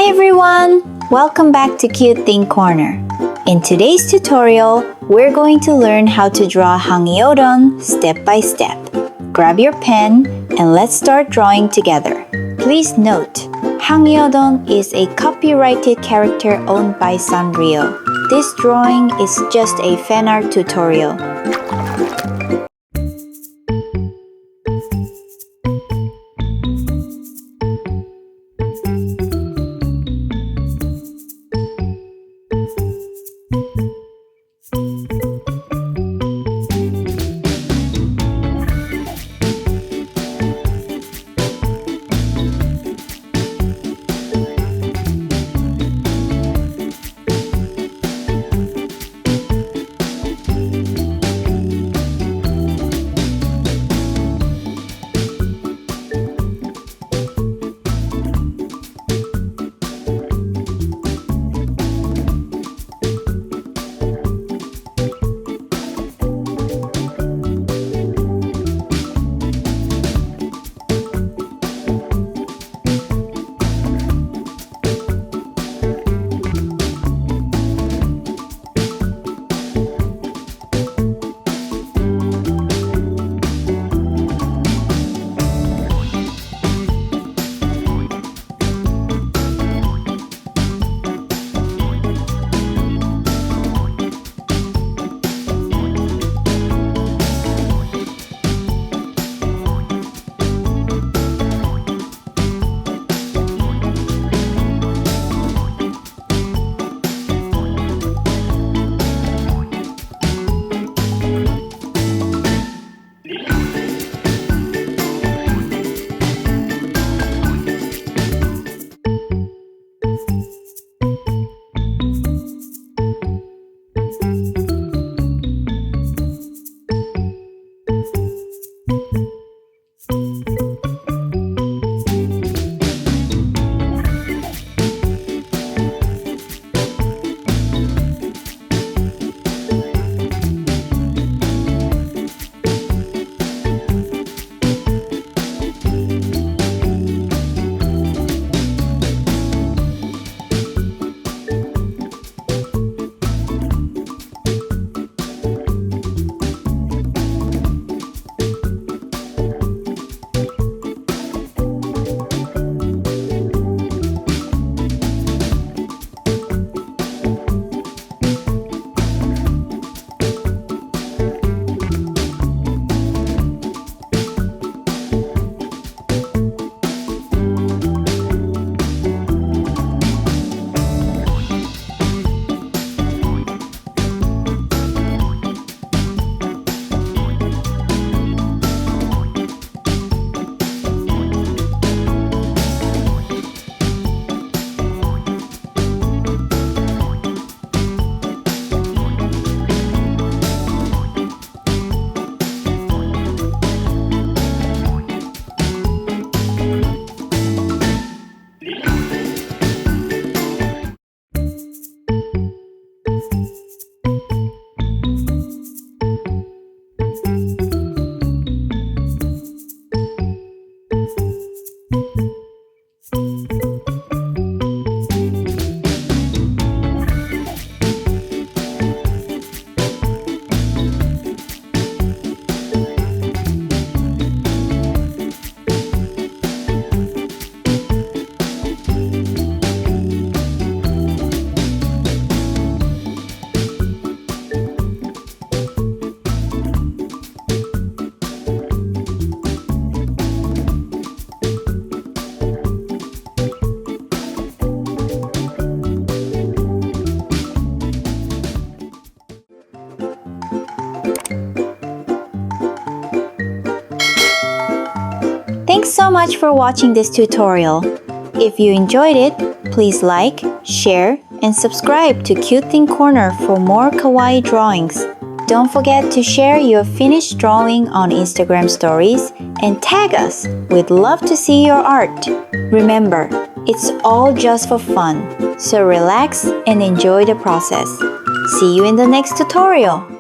Hi everyone! Welcome back to Cute Thing Corner. In today's tutorial, we're going to learn how to draw Hangyodon step by step. Grab your pen and let's start drawing together. Please note, Hangyodon is a copyrighted character owned by Sanrio. This drawing is just a fan art tutorial. Thanks so much for watching this tutorial. If you enjoyed it, please like, share, and subscribe to Cute Thing Corner for more kawaii drawings. Don't forget to share your finished drawing on Instagram stories and tag us. We'd love to see your art. Remember, it's all just for fun, so relax and enjoy the process. See you in the next tutorial.